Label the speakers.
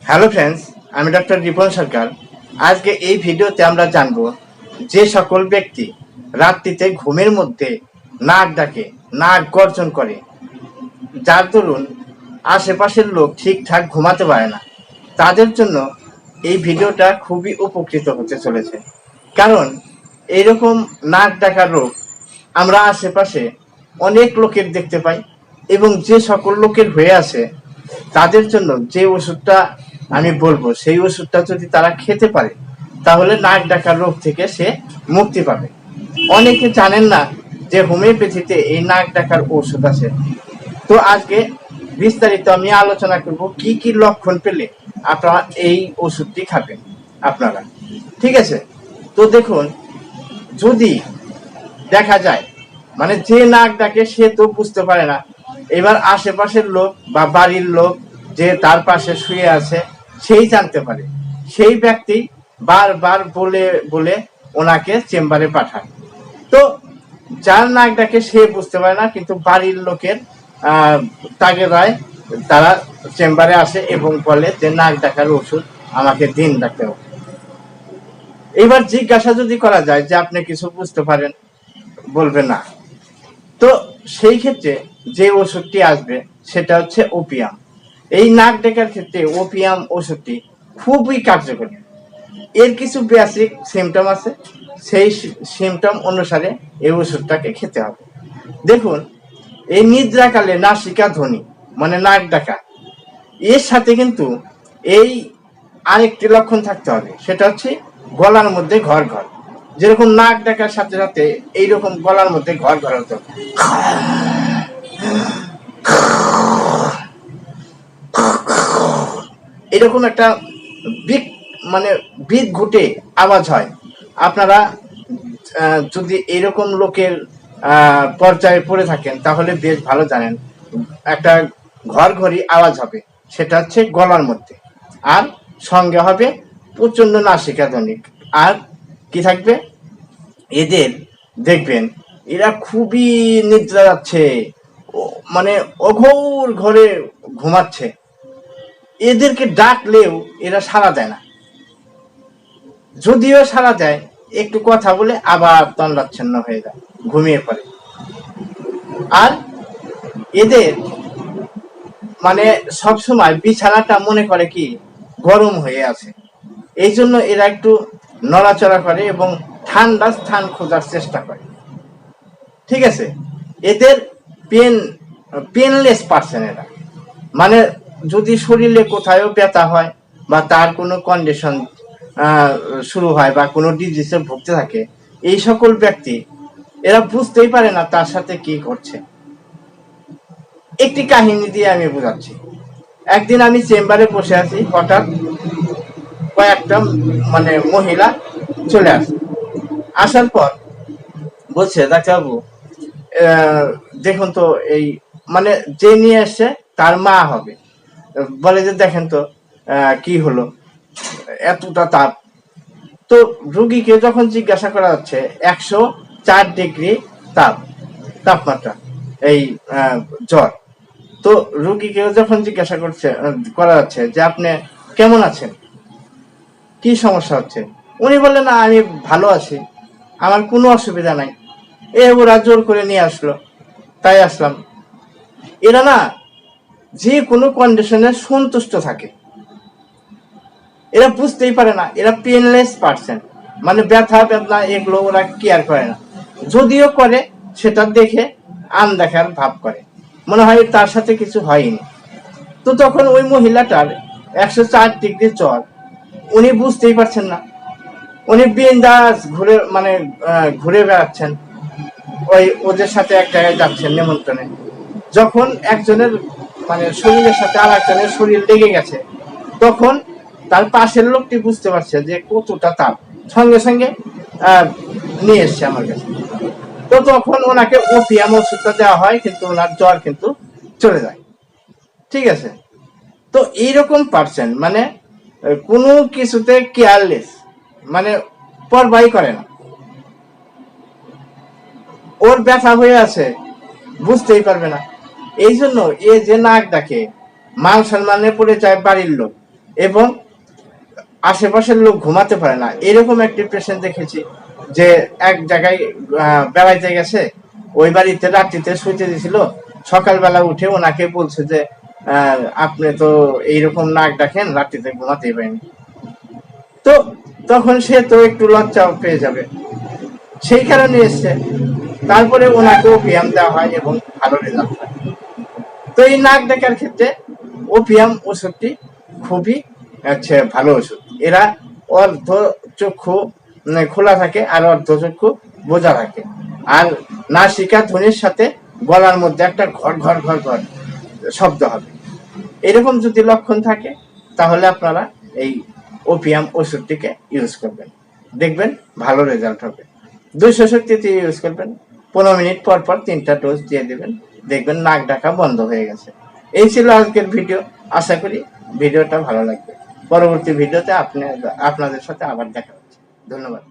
Speaker 1: Hello friends, আমি drripansarkar। আজকে এই ভিডিওতে আমরা জানব যে সকল ব্যক্তি রাত্রিতে ঘুমের মধ্যে নাক ডাকে, নাক গর্জন করে, যার দরুন আশেপাশের লোক ঠিকঠাক ঘুমাতে পারে না, তাদের জন্য এই ভিডিওটা খুবই উপকৃত হতে চলেছে। কারণ এইরকম নাক ডাকার রোগ আমরা আশেপাশে অনেক লোকের দেখতে পাই, এবং যে সকল লোকের হয়ে আছে তাদের জন্য যে ওষুধটা আমি বলবো, সেই ওষুধটা যদি তারা খেতে পারে তাহলে নাক ডাকার রোগ থেকে সে মুক্তি পাবে। অনেকে জানেন না যে হোমিওপ্যাথিতে এই নাক ডাকার ওষুধ আছে। তো আজকে বিস্তারিত আমি আলোচনা করব কি কি লক্ষণ পেলে আপনারা এই ওষুধটি খাবেন আপনারা। ঠিক আছে, তো দেখুন, যদি দেখা যায় মানে যে নাক ডাকে সে তো বুঝতে পারে না, এবার আশেপাশের লোক বা বাড়ির লোক যে তার পাশে শুয়ে আছে সেই জানতে পারে, সেই ব্যক্তি বারবার বলে বলে ওনাকে চেম্বারে পাঠায়। তো যার নাক ডাকে সে বুঝতে পারে না, কিন্তু বাড়ির লোকের তাগিদায় তারা চেম্বারে আসে এবং বলে যে নাক ডাকার ওষুধ আমাকে দিন ডাকতে হবে। এবার জিজ্ঞাসা যদি করা যায় যে আপনি কিছু বুঝতে পারেন, বলবে না। তো সেই ক্ষেত্রে যে ওষুধটি আসবে সেটা হচ্ছে ওপিয়াম। এই নাক ডাকার ক্ষেত্রে ওপিয়াম ওষুধটি খুবই কার্যকরী। এর কিছু বেসিক সিমটম আছে, সেই সিমটম অনুসারে এই ওষুধটাকে খেতে হবে। দেখুন, এই নিদ্রাকালে নাসিকা ধ্বনি মানে নাক ডাকা, এর সাথে কিন্তু এই আরেকটি লক্ষণ থাকতে হবে, সেটা হচ্ছে গলার মধ্যে ঘর ঘর। যেরকম নাক ডাকার সাথে সাথে এইরকম গলার মধ্যে ঘর ঘর হতো, এরকম একটা বিট ঘুটে আওয়াজ হয়। আপনারা যদি এরকম লোকের পর্যায়ে পড়ে থাকেন তাহলে বেশ ভালো জানেন, একটা ঘর ঘরি আওয়াজ হবে, সেটা হচ্ছে গলার মধ্যে। আর সঙ্গে হবে প্রচন্ড নাসিকা ধ্বনি। আর কি থাকবে, এদের দেখবেন এরা খুবই নিদ্রা যাচ্ছে, মানে অঘোর ঘরে ঘুমাচ্ছে। এদেরকে ডাকলেও এরা সাড়া দেয় না, যদিও সাড়া দেয় একটু কথা বলে আবার তন্দ্রাচ্ছন্ন হয়ে যায়, ঘুমিয়ে পড়ে। আর এদের মানে সবসময় বিছানাটা মনে করে কি গরম হয়ে আছে, এই জন্য এরা একটু নড়াচড়া করে এবং ঠান্ডা স্থান খোঁজার চেষ্টা করে। ঠিক আছে, এদের পেনলেস পার্সন এরা, মানে যদি শরীরে কোথাও ব্যথা হয় বা তার কোনো কন্ডিশন শুরু হয় বা কোনো ডিজিজে ভুগতে থাকে, এই সকল ব্যক্তি এরা বুঝতেই পারে না তার সাথে কি করছে। একটি কাহিনী দিয়ে আমি বোঝাচ্ছি। একদিন আমি চেম্বারে বসে আছি, হঠাৎ কয়েকটা মহিলা চলে আসে। আসার পর বলছে, ডাক্তারবাবু দেখুন তো, এই যে নিয়ে এসছে তার মা হবে, বলে যে দেখেন তো কি হলো, এতটা তাপ। তো রুগীকে যখন জিজ্ঞাসা করা হচ্ছে 104 ডিগ্রি তাপমাত্রা, এই জ্বর। তো রুগীকে যখন জিজ্ঞাসা করা হচ্ছে যে আপনি কেমন আছেন, কি সমস্যা হচ্ছে, উনি বললেন না আমি ভালো আছি, আমার কোনো অসুবিধা নাই। ওরা জোর করে নিয়ে আসলো, তাই আসলাম। এরা না যে কোনো কন্ডিশনে সন্তুষ্ট থাকে, এরা বুঝতেই পারে না, এরা পেনলেস পার্সন, ব্যথা বেদনা এগুলো ওরা কেয়ার করে না, যদিও করে সেটা দেখে আনদেখার ভাব করে, মনে হয় তার সাথে কিছু হয়নি। তো তখন ওই মহিলাটার 104 ডিগ্রি জ্বর, উনি বুঝতেই পারছেন না, উনি বিন্দাস ঘুরে বেড়াচ্ছেন, ওই ওদের সাথে এক জায়গায় যাচ্ছেন নিমন্ত্রণে। যখন একজনের শরীরের সাথে আর একজনের শরীর লেগে গেছে, তখন তার পাশের লোকটি বুঝতে পারছে যে কতটা তাপ, সঙ্গে সঙ্গে নিয়ে এসছে আমার কাছে। তো তখন ওনাকে ওপিয়াম ওষুধটা দেওয়া হয়, কিন্তু ওনার জ্বর কিন্তু চলে যায়। ঠিক আছে, তো এইরকম পার্সন কোনো কিছুতে কেয়ারলেস, পরবাই করে না, ওর ব্যথা হয়ে আছে বুঝতেই পারবে না। এই জন্য এ যে নাক ডাকে মান সম্মানে পড়ে যায় বাড়ির লোক, এবং আশেপাশের লোক ঘুমাতে পারে না। এরকম একটি পেশেন্ট দেখেছি যে এক জায়গায় বেড়াইতে গেছে, ওই বাড়িতে রাত্রিতে শুইতে দিয়েছিল, সকালবেলা উঠে ওনাকে বলছে যে আপনি তো এইরকম নাক ডাকেন, রাত্রিতে ঘুমাতেই পারেন। তো তখন সে তো একটু লজ্জা পেয়ে যাবে, সেই কারণে এসছে। তারপরে ওনাকে ওপিয়াম দেওয়া হয় এবং ভালো রেজাল্ট হয়। তো এই নাক ডাকার ক্ষেত্রে ওপিয়াম ওষুধটি খুবই ভালো ওষুধ। এরা অর্ধ চক্ষু খোলা থাকে আর অর্ধ চক্ষু বোঝা থাকে, আর নাসিকা ধ্বনির সাথে গলার মধ্যে একটা ঘর ঘর ঘর ঘর শব্দ হবে। এরকম যদি লক্ষণ থাকে তাহলে আপনারা এই ওপিয়াম ওষুধটিকে ইউজ করবেন, দেখবেন ভালো রেজাল্ট হবে। 200 শক্তিতে ইউজ করবেন, 15 মিনিট পর পর 3টা ডোজ দিয়ে দেবেন, দেখবেন নাক ডাকা বন্ধ হয়ে গেছে। এই ছিল আজকের ভিডিও। আশা করি ভিডিওটা ভালো লাগবে। পরবর্তী ভিডিওতে আপনাদের সাথে আবার দেখা হচ্ছে। ধন্যবাদ।